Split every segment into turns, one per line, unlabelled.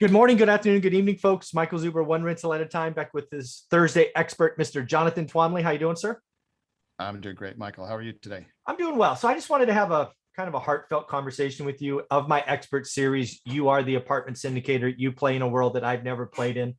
Good morning, good afternoon, good evening, folks. Michael Zuber, one rental at a time, back with his Thursday expert, Mr. Jonathan Twomley. How you doing, sir?
I'm doing great, Michael. How are you today?
I'm doing well. So I just wanted to have a kind of a heartfelt conversation with you of my expert series. You are the apartment syndicator. You play in a world that I've never played in.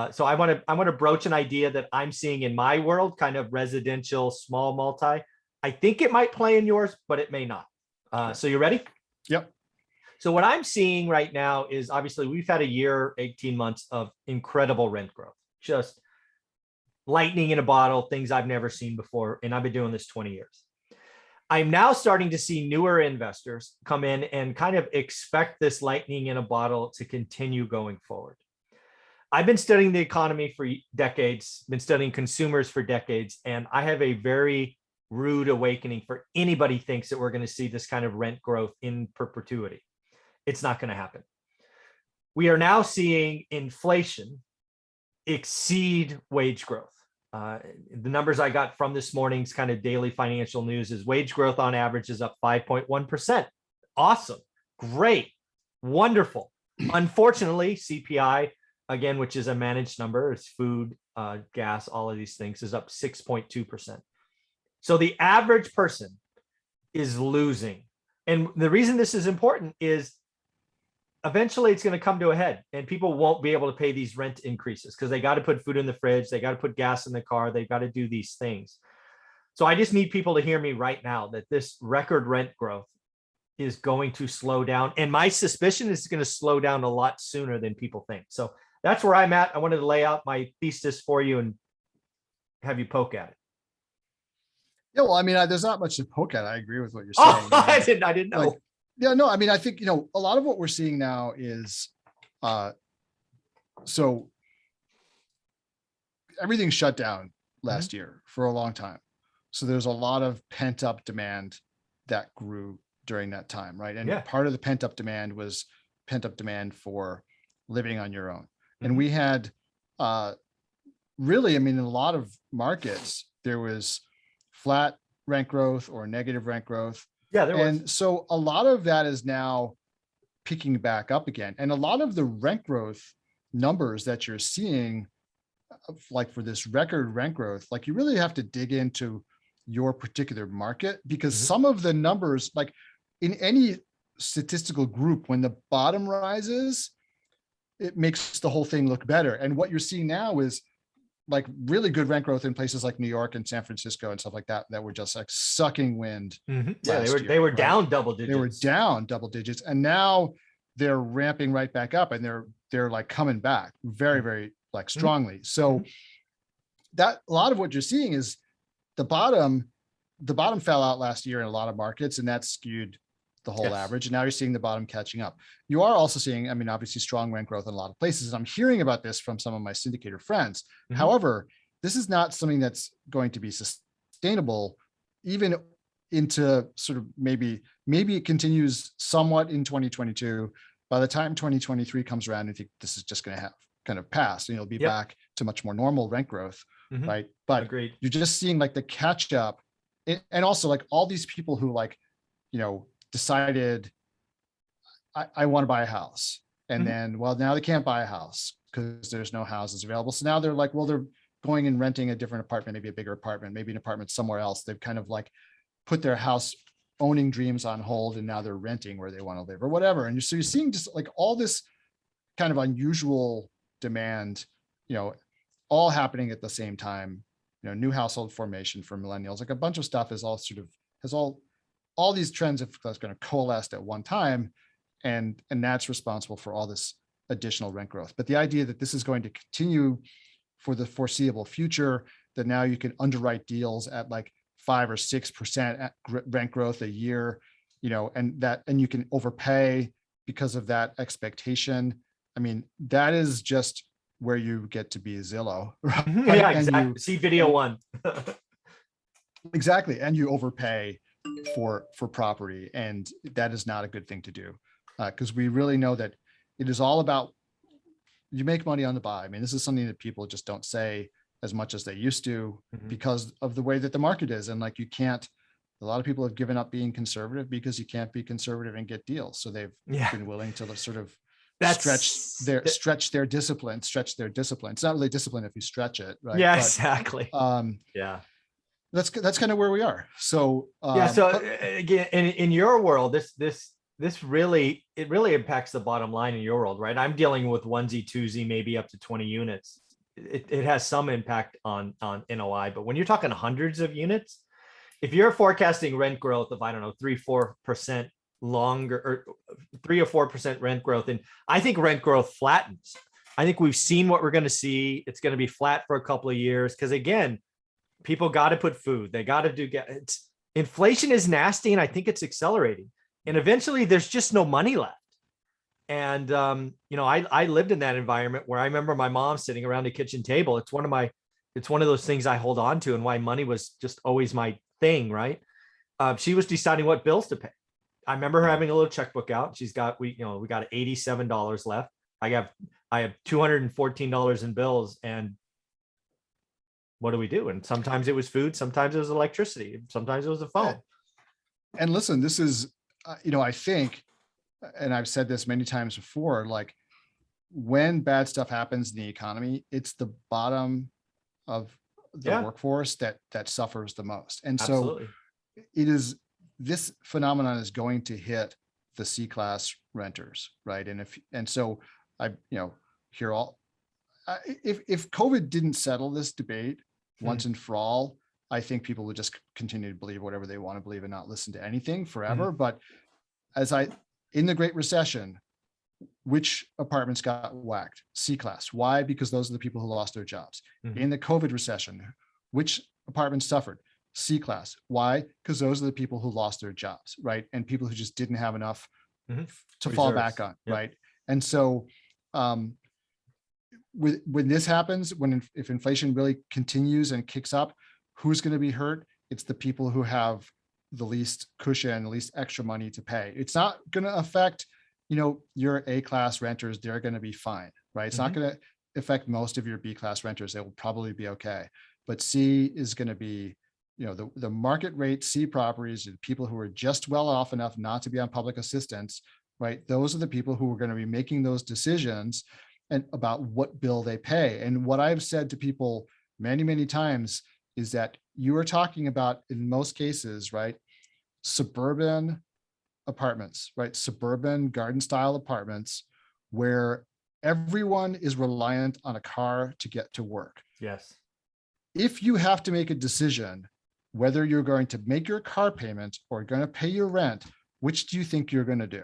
So I want to broach an idea that I'm seeing in my world, kind of residential, small multi. I think it might play in yours, but it may not. So you ready?
Yep.
So what I'm seeing right now is obviously we've had a year, 18 months of incredible rent growth, just lightning in a bottle, things I've never seen before. And I've been doing this 20 years. I'm now starting to see newer investors come in and kind of expect this lightning in a bottle to continue going forward. I've been studying the economy for decades, been studying consumers for decades, and I have a very rude awakening for anybody thinks that we're going to see this kind of rent growth in perpetuity. It's not going to happen. We are now seeing inflation exceed wage growth. The numbers I got from this morning's kind of daily financial news is wage growth on average is up 5.1%. Awesome. Great. Wonderful. Unfortunately, CPI, again, which is a managed number, it's food, gas, all of these things, is up 6.2%. So the average person is losing. And the reason this is important is eventually it's going to come to a head and people won't be able to pay these rent increases because they got to put food in the fridge. They got to put gas in the car. They've got to do these things. So I just need people to hear me right now that this record rent growth is going to slow down. And my suspicion is going to slow down a lot sooner than people think. So that's where I'm at. I wanted to lay out my thesis for you and have you poke at it.
Yeah, well, I mean, there's not much to poke at. I agree with what you're saying.
Oh, I didn't know.
Like, yeah, no, I mean, I think, a lot of what we're seeing now is, so everything shut down last year for a long time. So there's a lot of pent up demand that grew during that time, right? And part of the pent up demand was pent up demand for living on your own. And we had, really, I mean, in a lot of markets, there was flat rent growth or negative rent growth.
Yeah, there was.
And so a lot of that is now picking back up again. And a lot of the rent growth numbers that you're seeing, like for this record rent growth, like you really have to dig into your particular market because some of the numbers, like in any statistical group, when the bottom rises, it makes the whole thing look better. And what you're seeing now is like really good rent growth in places like New York and San Francisco and stuff like that, that were just like sucking wind.
Yeah, they were down double digits.
They were down double digits. And now they're ramping right back up and they're like coming back very, very like strongly. So that a lot of what you're seeing is the bottom fell out last year in a lot of markets and that skewed the whole average. And now you're seeing the bottom catching up. You are also seeing, I mean, obviously strong rent growth in a lot of places. And I'm hearing about this from some of my syndicator friends. However, this is not something that's going to be sustainable even into sort of maybe it continues somewhat in 2022. By the time 2023 comes around, I think this is just going to have kind of passed and you'll be back to much more normal rent growth, right? But
agreed.
You're just seeing like the catch up and also like all these people who like, decided I want to buy a house. And then, well, now they can't buy a house because there's no houses available. So now they're like, well, they're going and renting a different apartment, maybe a bigger apartment, maybe an apartment somewhere else. They've kind of like put their house owning dreams on hold and now they're renting where they want to live or whatever. And so you're seeing just like all this kind of unusual demand, all happening at the same time, new household formation for millennials, like a bunch of stuff is all sort of all these trends that's going to coalesce at one time. And that's responsible for all this additional rent growth. But the idea that this is going to continue for the foreseeable future, that now you can underwrite deals at like 5 or 6% rent growth a year, and you can overpay because of that expectation. I mean, that is just where you get to be Zillow. Right?
Yeah, exactly. See video 1.
Exactly. And you overpay for property. And that is not a good thing to do. Because we really know that it is all about, you make money on the buy. I mean, this is something that people just don't say as much as they used to because of the way that the market is. And like, a lot of people have given up being conservative because you can't be conservative and get deals. So they've been willing to sort of stretch their discipline. It's not really discipline if you stretch it, right?
Yeah,
But,
exactly.
um,
Yeah.
that's kind of where we are. So,
Yeah. So again, in your world, this really, it really impacts the bottom line in your world, right? I'm dealing with onesie, twosie, maybe up to 20 units. It has some impact on NOI, but when you're talking hundreds of units, if you're forecasting rent growth of, I don't know, 3-4% longer, or 3 or 4% rent growth, and I think rent growth flattens. I think we've seen what we're going to see. It's going to be flat for a couple of years because, again, people got to put food. They got to it's inflation is nasty, and I think it's accelerating. And eventually, there's just no money left. And I lived in that environment where I remember my mom sitting around the kitchen table. It's one of those things I hold on to, and why money was just always my thing, right? She was deciding what bills to pay. I remember her having a little checkbook out. We got $87 left. I have $214 in bills, and what do we do? And sometimes it was food, sometimes it was electricity, sometimes it was the phone.
And listen, this is, I think, and I've said this many times before, like when bad stuff happens in the economy, it's the bottom of the workforce that suffers the most. And
Absolutely.
so this phenomenon is going to hit the C-class renters, right? And so I, hear if COVID didn't settle this debate once and for all, I think people would just continue to believe whatever they want to believe and not listen to anything forever. But in the Great Recession, which apartments got whacked? C-class. Why? Because those are the people who lost their jobs. In the COVID recession, which apartments suffered? C-class. Why? Because those are the people who lost their jobs, right? And people who just didn't have enough to fall back on, right? And so when this happens, if inflation really continues and kicks up, who's going to be hurt? It's the people who have the least cushion, the least extra money to pay. It's not going to affect, your A-class renters. They're going to be fine, right? It's not going to affect most of your B-class renters. They will probably be okay. But C is going to be, the market rate C properties, and people who are just well off enough not to be on public assistance, right? Those are the people who are going to be making those decisions and about what bill they pay. And what I've said to people many, many times is that you are talking about, in most cases, right, suburban apartments, right? Suburban garden style apartments where everyone is reliant on a car to get to work.
Yes.
If you have to make a decision whether you're going to make your car payment or going to pay your rent, which do you think you're going to do?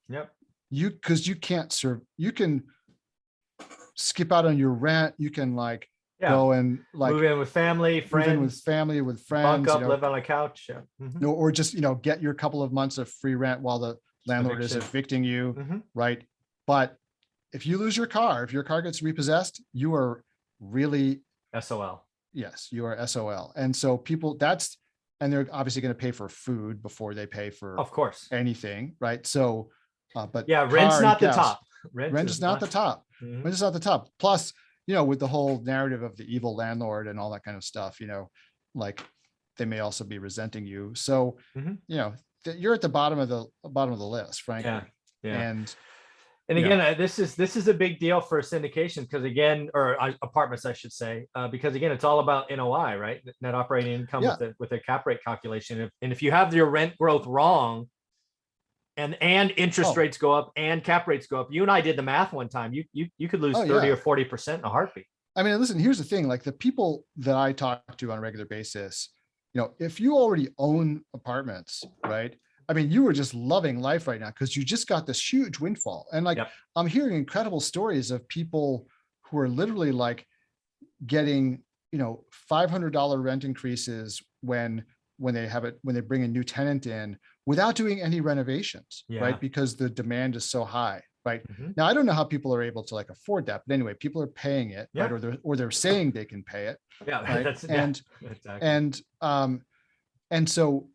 Yep.
Because you can't you can skip out on your rent. You can go and
move in with family, friends,
bunk
up, live on a couch. Yeah.
Or just, get your couple of months of free rent while the landlord is evicting you. Right. But if you lose your car, if your car gets repossessed, you are really
SOL.
Yes, you are SOL. And so people and they're obviously going to pay for food before they pay for,
of course,
anything. Right. So, but
rent's not the top.
Rent is not the top. Rent is not the top. Plus, with the whole narrative of the evil landlord and all that kind of stuff, they may also be resenting you. So, you're at the bottom of the list, frankly.
Yeah. And again, this is a big deal for syndication because or apartments, I should say, because again, it's all about NOI, right? Net operating income with a cap rate calculation. And if you have your rent growth wrong, and interest rates go up and cap rates go up, you and I did the math one time. You could lose 30 or 40% in a heartbeat.
I mean, listen, here's the thing: the people that I talk to on a regular basis, if you already own apartments, right? I mean, you are just loving life right now because you just got this huge windfall. And I'm hearing incredible stories of people who are literally getting, $500 rent increases when they bring a new tenant in without doing any renovations, right? Because the demand is so high, right? Now, I don't know how people are able to afford that, but anyway, people are paying it, right? Or they're saying they can pay it.
Yeah.
Right?
Exactly.
And so,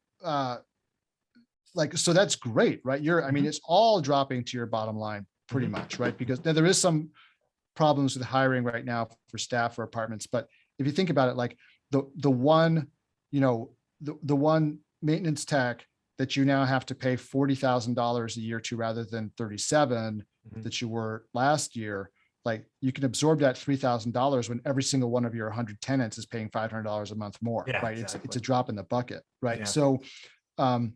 so that's great, right? It's all dropping to your bottom line pretty much, right? Because now there is some problems with hiring right now for staff for apartments. But if you think about it, the one maintenance tech that you now have to pay $40,000 a year to rather than 37,
Mhm.
that you were last year, like you can absorb that $3,000 when every single one of your 100 tenants is paying $500 a month more,
Yeah,
right? It's
exactly.
a drop in the bucket, right?
Yeah.
So, um,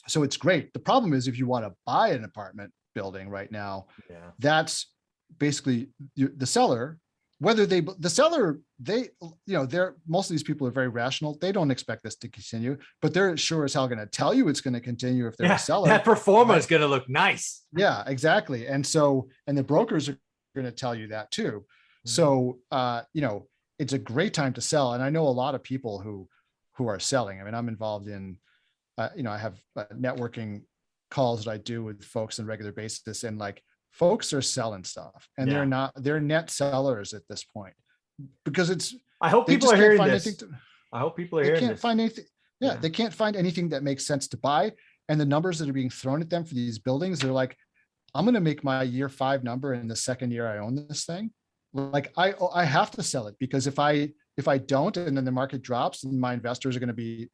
so it's great. The problem is if you want to buy an apartment building right now,
Yeah.
that's basically the seller, whether the seller, they're, most of these people are very rational. They don't expect this to continue, but they're sure as hell going to tell you it's going to continue if they're a
Yeah.
seller.
That performance
right?
is going to look nice.
Yeah, exactly. And so, and the brokers are going to tell you that too.
Mhm.
So, it's a great time to sell. And I know a lot of people who are selling. I mean, I'm involved in, I have networking calls that I do with folks on a regular basis, and like folks are selling stuff, and
Yeah.
they're net sellers at this point because
I hope
they
people
just
are
can't
hearing
find
this.
anything to,
I hope people are
they
hearing
can't
this.
find anything. Yeah,
Yeah.
they can't find anything that makes sense to buy. And the numbers that are being thrown at them for these buildings, they're like, I'm going to make my year 5 number in the second year I own this thing. Like I have to sell it, because if I don't, and then the market drops, and my investors are going to be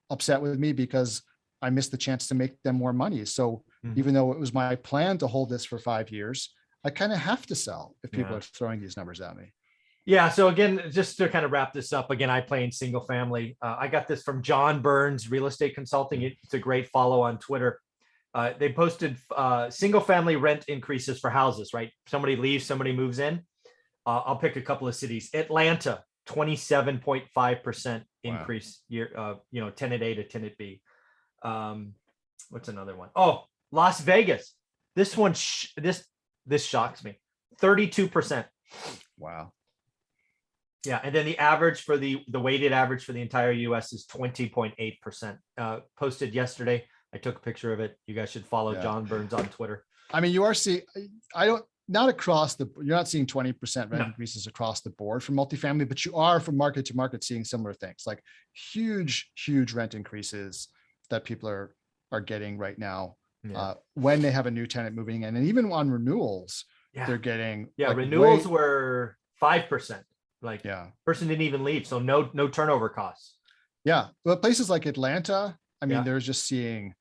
upset with me because I missed the chance to make them more money. So
Mhm.
even though it was my plan to hold this for 5 years, I kind of have to sell if people
Yeah.
are throwing these numbers at me.
Yeah. So again, just to kind of wrap this up, again, I play in single family. I got this from John Burns Real Estate Consulting. It's a great follow on Twitter. They posted single family rent increases for houses, right? Somebody leaves, somebody moves in. I'll pick a couple of cities. Atlanta, 27.5% increase year, tenant A to tenant B. What's another one? Oh, Las Vegas. This one, this shocks me. 32%.
Wow.
Yeah, and then the average for the weighted average for the entire US is 20.8%. Posted yesterday. I took a picture of it. You guys should follow John Burns on Twitter.
I mean, you are seeing, not across you're not seeing 20% rent
No.
increases across the board for multifamily, but you are from market to market seeing similar things, like huge rent increases that people are getting right now.
Yeah.
When they have a new tenant moving in, and even on renewals,
Yeah.
they're getting
like renewals were 5%. Like person didn't even leave, so no turnover costs.
Yeah, but places like Atlanta, I mean,
Yeah.
they're just seeing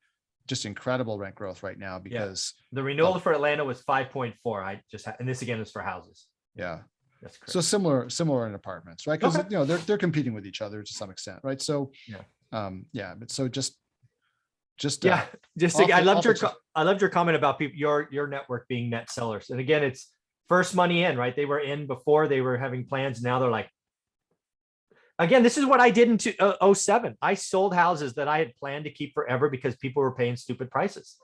just incredible rent growth right now because
the renewal for Atlanta was 5.4. And this again is for houses.
That's crazy. So similar in apartments, right? Because they're competing with each other to some extent, right? So but so just
I loved your comment about people, your network being net sellers. And again, it's first money in, right? They were in before, they were having plans. Now they're like, again, this is what I did in 2007. I sold houses that I had planned to keep forever because people were paying stupid prices.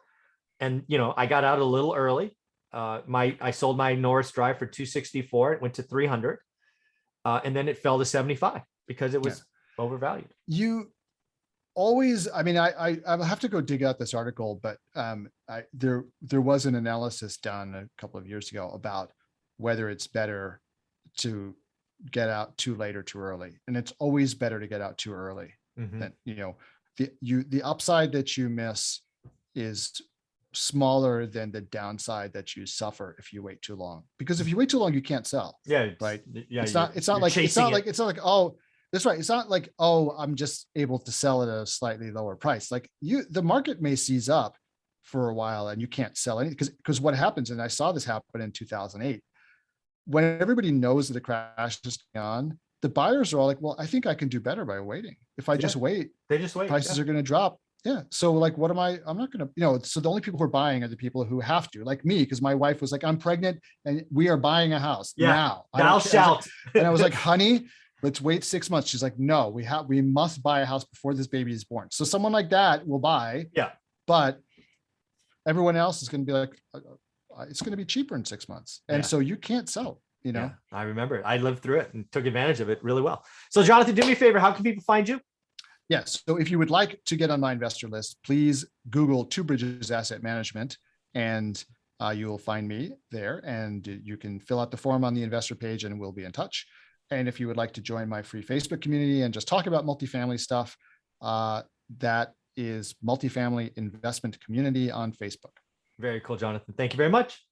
And, I got out a little early. I sold my Norris Drive for $264. It went to $300. And then it fell to $75 because it was overvalued.
You always, I mean, I'll have to go dig out this article, but there was an analysis done a couple of years ago about whether it's better to get out too late or too early. And it's always better to get out too early. Than, the upside that you miss is smaller than the downside that you suffer if you wait too long. Because if you wait too long, you can't sell. Right. Yeah. It's not like, oh, that's right. It's not like, oh, I'm just able to sell at a slightly lower price. Like the market may seize up for a while and you can't sell anything because what happens, and I saw this happen in 2008, when everybody knows that the crash is going on, the buyers are all like, well, I think I can do better by waiting. If I just wait,
they just wait.
Prices are going to drop. Yeah. So like, I'm not going to, so the only people who are buying are the people who have to, like me, because my wife was like, I'm pregnant and we are buying a house now.
Thou shalt.
And I was like, honey, let's wait 6 months. She's like, no, we must buy a house before this baby is born. So someone like that will buy.
Yeah.
But everyone else is going to be like, it's going to be cheaper in 6 months. And so you can't sell,
Yeah, I remember it. I lived through it and took advantage of it really well. So Jonathan, do me a favor. How can people find you?
Yes. So if you would like to get on my investor list, please Google Two Bridges Asset Management and you will find me there, and you can fill out the form on the investor page and we'll be in touch. And if you would like to join my free Facebook community and just talk about multifamily stuff, that is Multifamily Investment Community on Facebook.
Very cool, Jonathan. Thank you very much.